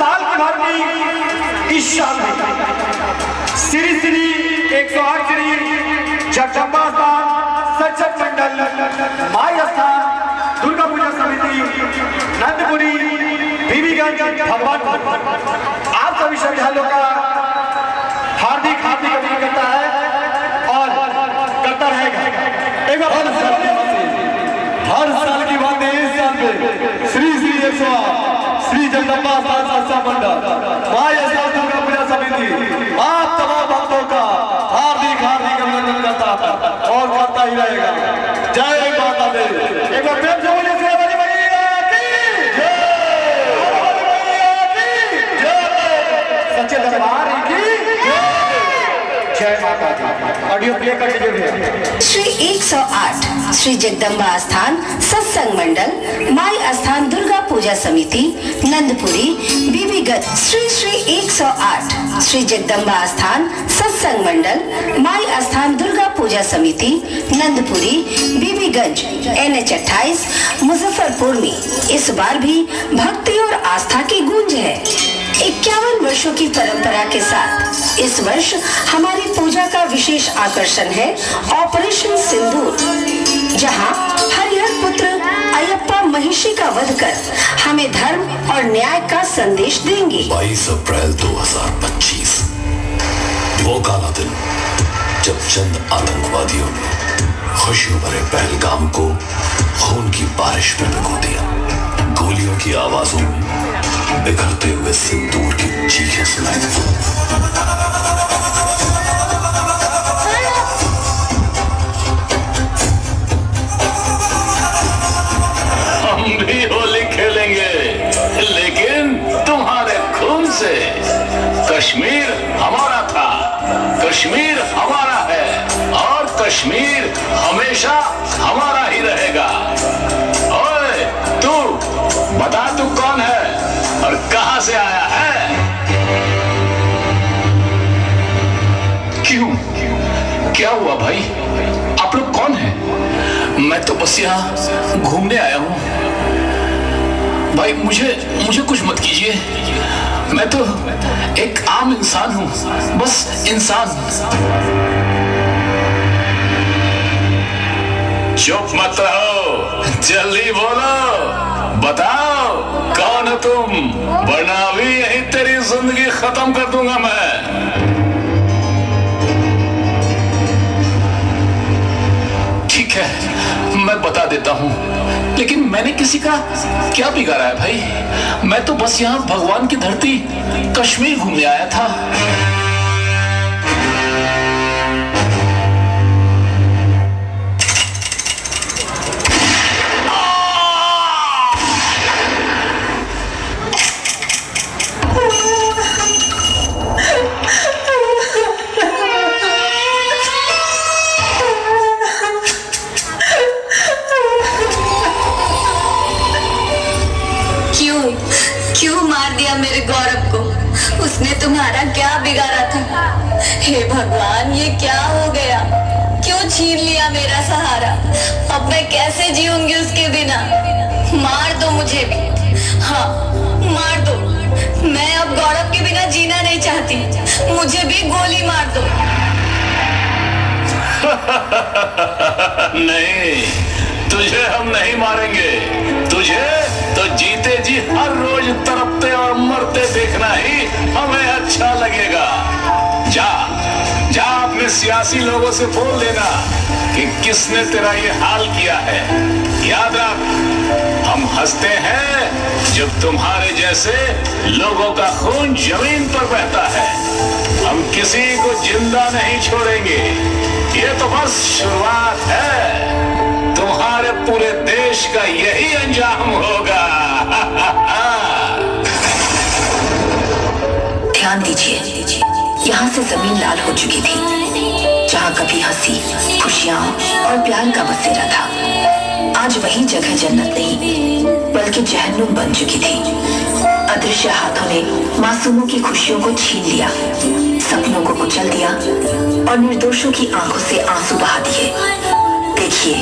साल की भर्ती इस साल में श्री श्री 108 श्री जगदम्बा स्थान सचक मंडल माई स्थान दुर्गा पूजा समिति नंदपुरी बीबीगंज भगवान आप सभी श्रद्धालुओं का हार्दिक हार्दिक अभिनंदन करता है और करता रहेगा। एक बार हर साल की बात है, इस साल में श्री श्री 108 श्री जगदम्बा स्थान संस्था मंडल माई स्थान दुर्गा पूजा समिति आप तमाम भक्तों का हार्दिक हार्दिक अभिनंदन करता है और करता ही रहेगा। जय माता दी। एक बार प्रेम से बोलिए श्री बड़ी मैया की जय, सच्चे दरबार की जय माता दी। ऑडियो प्ले कर दीजिए भैया। श्री 108 श्री जगदम्बा स्थान सत्संग मंडल माई स्थान दुर्गा पूजा समिति नंदपुरी बीबीगंज श्री श्री 108 श्री जगदम्बा स्थान सत्संग मंडल माई स्थान दुर्गा पूजा समिति नंदपुरी बीबीगंज NH 28 मुजफ्फरपुर में इस बार भी भक्ति और आस्था की गूंज है। 51 वर्षों की परंपरा के साथ इस वर्ष हमारी पूजा का विशेष आकर्षण है ऑपरेशन सिंदूर, जहां हरिहर पुत्र अयप्पा महिषी का वध कर हमें धर्म और न्याय का संदेश देंगे। 22 अप्रैल 2025 वो काला दिन जब चंद आतंकवादियों ने खुशियों भरे पहलगाम को खून की बारिश में भिगो दिया। गोलियों की आवाजों में बिखरते हुए सिंदूर की चीखें सुनाई दी। हम भी होली खेलेंगे, लेकिन तुम्हारे खून से। कश्मीर हमारा था, कश्मीर हमारा है और कश्मीर हमेशा हमारा ही रहेगा। ओए तू बता, तू कौन है और कहां से आया है? क्यों, क्या हुआ भाई? आप लोग कौन हैं? मैं तो बस यहाँ घूमने आया हूँ भाई। मुझे कुछ मत कीजिए, मैं तो एक आम इंसान हूँ, बस इंसान। चुप मत रहो, जल्दी बोलो, बताओ कौन हो तुम, वरना भी यही तेरी जिंदगी खत्म कर दूंगा मैं। ठीक है, मैं बता देता हूं, लेकिन मैंने किसी का क्या बिगाड़ा है भाई? मैं तो बस यहां भगवान की धरती कश्मीर घूमने आया था। क्यों मार दिया मेरे गौरव को? उसने तुम्हारा क्या बिगाड़ा था? हे भगवान, ये क्या हो गया? क्यों छीन लिया मेरा सहारा? अब मैं कैसे जीऊंगी उसके बिना? मार दो मुझे भी, हाँ मार दो। मैं अब गौरव के बिना जीना नहीं चाहती, मुझे भी गोली मार दो। नहीं, तुझे हम नहीं मारेंगे। तुझे तो जीते जी हर रोज तड़पते और मरते देखना ही हमें अच्छा लगेगा। जा जा अपने सियासी लोगों से बोल देना कि किसने तेरा ये हाल किया है। याद रख, हम हंसते हैं जब तुम्हारे जैसे लोगों का खून जमीन पर बहता है। हम किसी को जिंदा नहीं छोड़ेंगे, ये तो बस शुरुआत है। तुम्हारे पूरे देश का यही अंजाम होगा। ध्यान दीजिए, यहाँ से जमीन लाल हो चुकी थी। जहाँ कभी हंसी, खुशियाँ और प्यार का बसेरा था, आज वही जगह जन्नत नहीं बल्कि जहन्नुम बन चुकी थी। अदृश्य हाथों ने मासूमों की खुशियों को छीन लिया, सपनों को कुचल दिया और निर्दोषों की आंखों से आंसू बहा दिए। देखिए,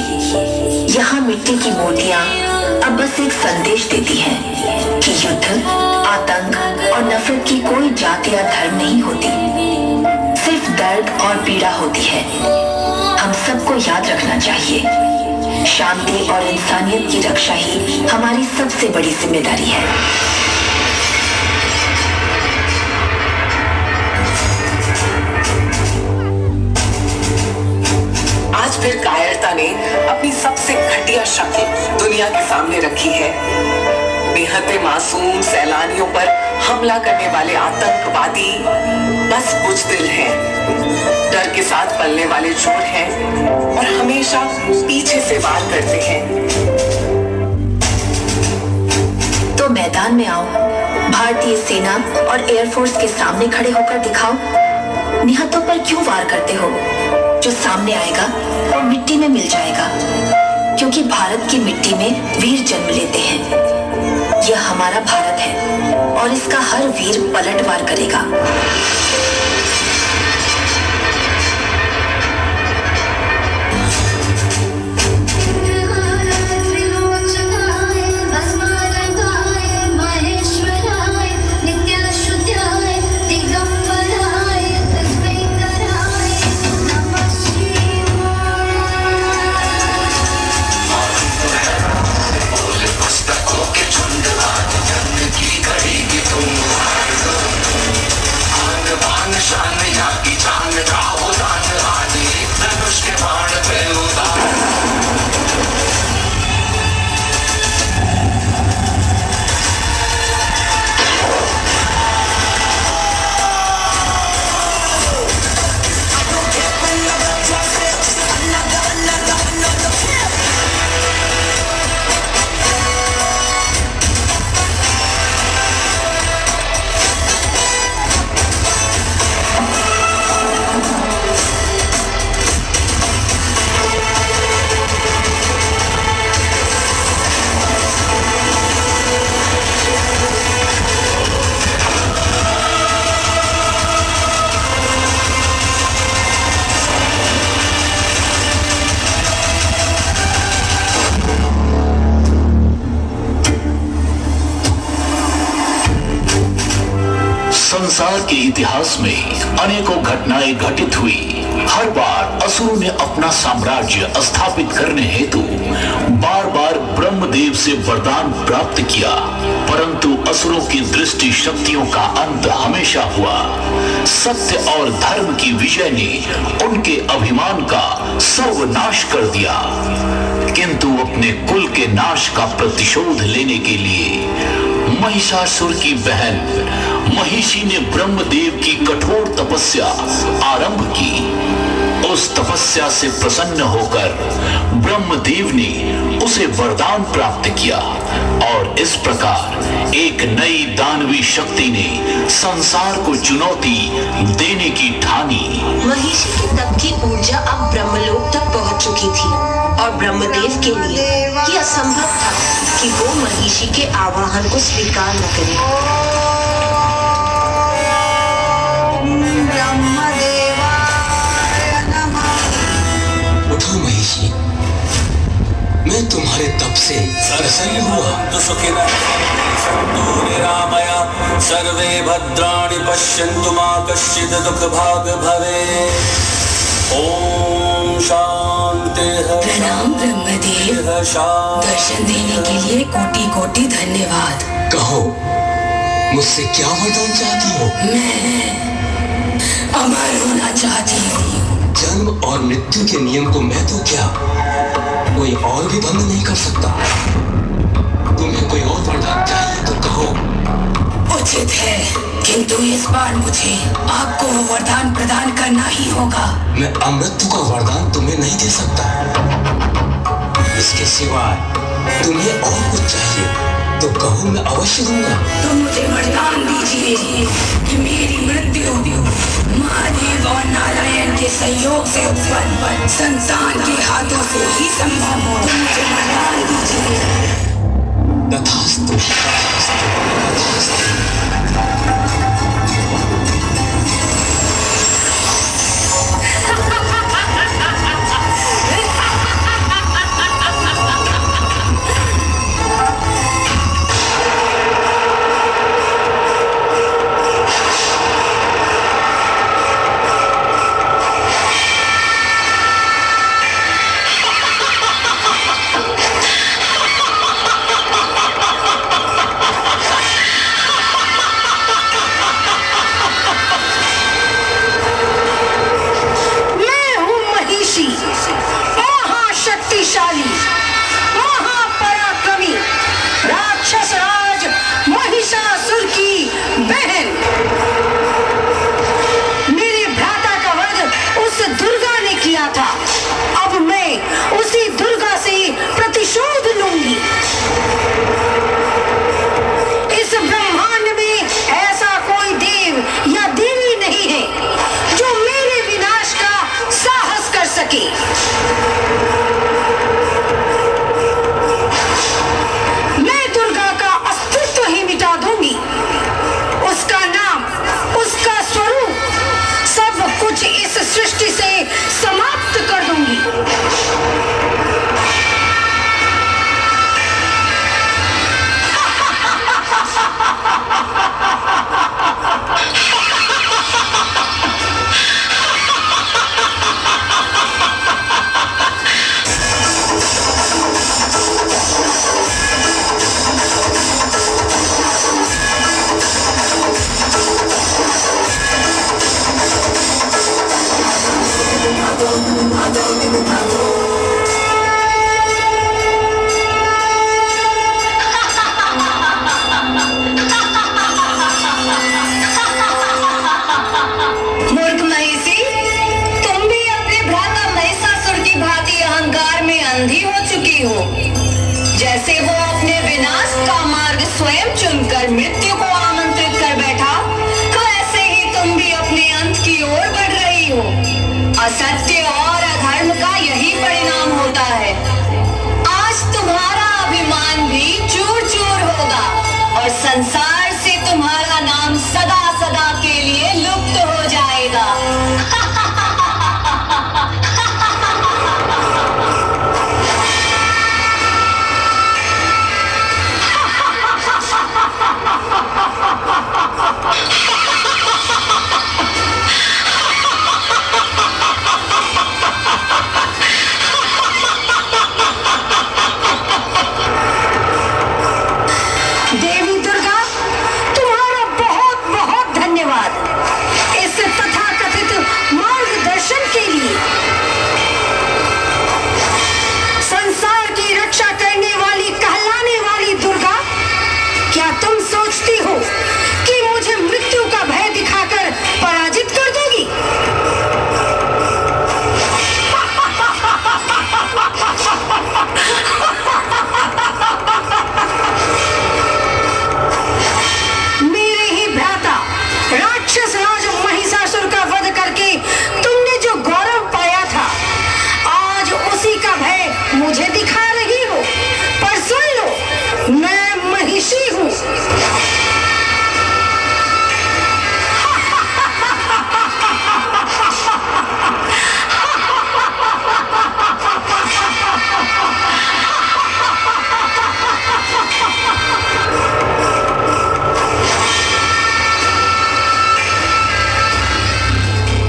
यहाँ मिट्टी की मूर्तियां अब बस एक संदेश देती है कि युद्ध, आतंक और नफरत की कोई जाति या धर्म नहीं होती, सिर्फ दर्द और पीड़ा होती है। हम सबको याद रखना चाहिए, शांति और इंसानियत की रक्षा ही हमारी सबसे बड़ी जिम्मेदारी है। आज फिर कायरता ने अपनी सबसे घटिया शक्ल दुनिया के सामने रखी है। बेहद मासूम सैलानियों पर हमला करने वाले आतंकवादी बस बुज़दिल हैं, डर के साथ पलने वाले चोर हैं और हमेशा पीछे से वार करते हैं। तो मैदान में आओ, भारतीय सेना और एयरफोर्स के सामने खड़े होकर दिखाओ, निहत्तों पर क्यों वार करते हो। जो सामने आएगा वो मिट्टी में मिल जाएगा, क्योंकि भारत की मिट्टी में वीर जन्म लेते हैं। यह हमारा भारत है और इसका हर वीर पलटवार करेगा। संसार के इतिहास में अनेकों घटनाएं घटित हुई। हर बार असुरों ने अपना साम्राज्य स्थापित करने हेतु बार बार ब्रह्मदेव से वरदान प्राप्त किया, परंतु असुरों की दृष्टि शक्तियों का अंत हमेशा हुआ। सत्य और धर्म की विजय ने उनके अभिमान का सर्वनाश कर दिया, किंतु अपने कुल के नाश का प्रतिशोध लेने के लिए महिषासुर की बहन महिषी ने ब्रह्मदेव की कठोर तपस्या आरंभ की। उस तपस्या से प्रसन्न होकर ब्रह्मदेव ने उसे वरदान प्राप्त किया और इस प्रकार एक नई दानवी शक्ति ने संसार को चुनौती देने की ठानी। महिषी के तप की ऊर्जा अब ब्रह्मलोक तक पहुंच चुकी थी और ब्रह्मदेव के लिए यह असंभव था कि वो महिषी के आवाहन को स्वीकार न करे। उठो महिषी, मैं तुम्हारे तप से प्रसन्न हुआ। तो सुखिनः सन्तु निरामया सर्वे भद्राणि पश्यन्तु मा कश्चित् दुःखभाग् भवेत्। ओम शांति। प्रणाम ब्रह्मदेव, दर्शन देने के लिए कोटि कोटि धन्यवाद। कहो, मुझसे क्या वरदान चाहती हो? मैं अमर होना चाहती हूँ। जन्म और मृत्यु के नियम को मैं तो क्या, कोई और भी बंद नहीं कर सकता। तुम्हें कोई और वरदान चाहिए तो कहो। उचित है, किंतु इस बार मुझे आपको वो वरदान प्रदान करना ही होगा। मैं अमृत्यु का वरदान तुम्हें नहीं दे सकता। इसके सिवाय तुम्हें और कुछ चाहिए तो कहो, मैं अवश्य दूंगा। तो मुझे वरदान दीजिए कि मेरी मृत्यु महादेव और नारायण के सहयोग से उत्पन्न संतान के हाथों से ही संभव हो। तो मुझे वरदान दीजिए। तथास्तु, तथास्तु, तथास्तु। शक्तिशाली महापराक्रमी राक्षस राज महिषासुर की बहन मेरे भ्राता का वध उस दुर्गा ने किया था। अब मैं उसी दुर्गा से प्रतिशोध लूंगी। इस ब्रह्मांड में ऐसा कोई देव या देवी नहीं है जो मेरे विनाश का साहस कर सके। मैं दुर्गा का अस्तित्व ही मिटा दूंगी। उसका नाम, उसका स्वरूप, सब कुछ इस सृष्टि से समाप्त कर दूंगी। मूर्ख महिषी, तुम भी अपने भ्राता महिषासुर की भांति अहंकार में अंधी हो चुकी हो। जैसे वो अपने विनाश का मार्ग स्वयं चुनकर मृत्यु को आमंत्रित कर बैठा, वैसे ही तुम भी अपने अंत की ओर बढ़ रही हो। असत्य और अधर्म का यही परिणाम होता है। आज तुम्हारा अभिमान भी चूर चूर होगा और संसार से तुम्हारा नाम सदा सदा के लिए लुप्त हो जाएगा। देवी दुर्गा, तुम्हारा बहुत बहुत धन्यवाद इस तथाकथित मार्गदर्शन के लिए। संसार की रक्षा करने वाली, कहलाने वाली दुर्गा, क्या तुम सोचती हो कि मुझे मृत्यु का भय दिखाकर पराजित कर दोगी? मेरे ही भ्राता राक्षस राज महिषासुर का वध करके तुमने जो गौरव पाया था, आज उसी का भय मुझे दिखा रही हो। पर सुन लो, मैं महिषी हूँ।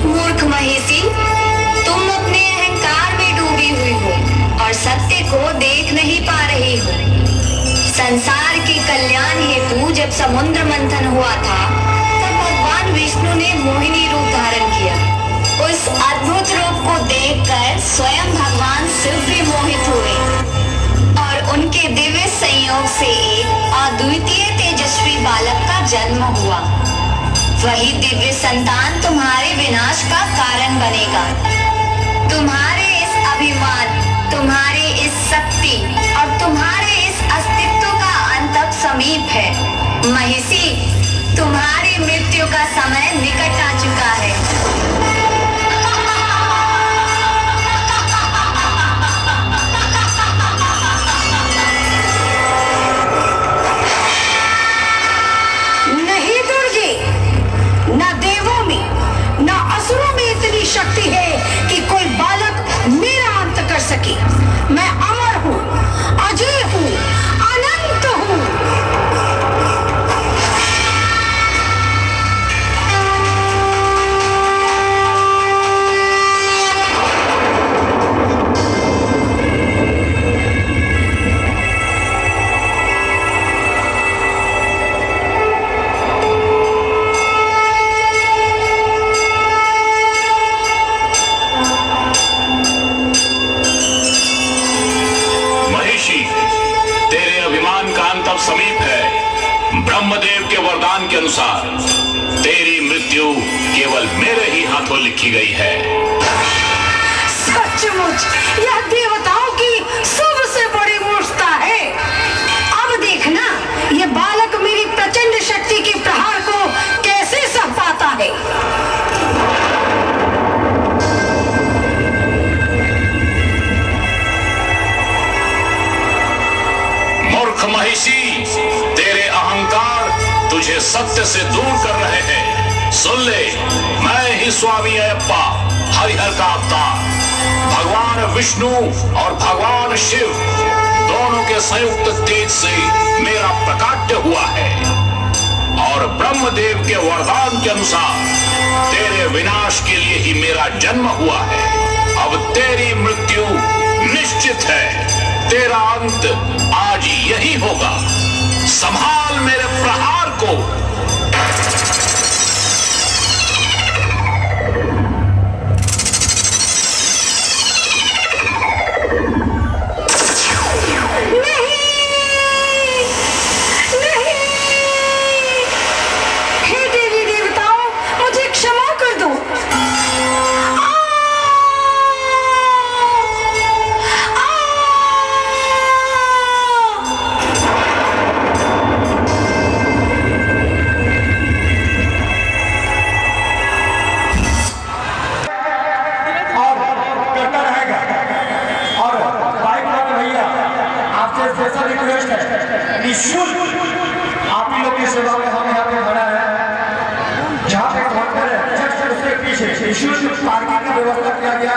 मूर्ख महिषी, तुम अपने अहंकार में डूबी हुई हो और सत्य को देख नहीं पा रही हो। संसार के कल्याण हेतु जब समुद्र मंथन हुआ था, तब भगवान विष्णु ने मोहिनी रूप धारण किया। उस अद्भुत रूप को देखकर स्वयं भगवान शिव भी मोहित हुए और उनके दिव्य संयोग से एक अद्वितीय तेजस्वी बालक का जन्म हुआ। वही दिव्य संतान तुम्हारे विनाश का कारण बनेगा। तुम्हारे इस अभिमान, तुम्हारी इस शक्ति और तुम्हारे इस अस्तित्व का अंत अब समीप है। महिषी, तुम्हारी मृत्यु का समय निकट आ चुका है। नहीं दुर्गे, न देवों में न असुरों में इतनी शक्ति है कि कोई बालक मेरा अंत कर सके। मैं अमर हूँ, अजय हूँ, अनंत हूँ। वरदान के अनुसार तेरी मृत्यु केवल मेरे ही हाथों लिखी गई है। सचमुच यह देवताओं की सबसे बड़ी मूर्खता है। अब देखना ये बालक मेरी प्रचंड शक्ति के प्रहार को कैसे सह पाता है। मूर्ख महिषी, तेरे अहंकार तुझे सत्य से दूर कर रहे हैं। सुन ले, मैं ही स्वामी अयप्पा, हरिहर का अवतार, भगवान विष्णु और भगवान शिव दोनों के संयुक्त तेज से मेरा प्रकाट्य हुआ है और ब्रह्मदेव के वरदान के अनुसार तेरे विनाश के लिए ही मेरा जन्म हुआ है। अब तेरी मृत्यु निश्चित है, तेरा अंत आज यही होगा। संभाल मेरे प्रहार को। आप ही लोग की सेवा में हम यहाँ पे खड़ा है। जहाँ पे काउंटर है जस्ट उसके पीछे निःशुल्क पार्किंग की व्यवस्था किया गया।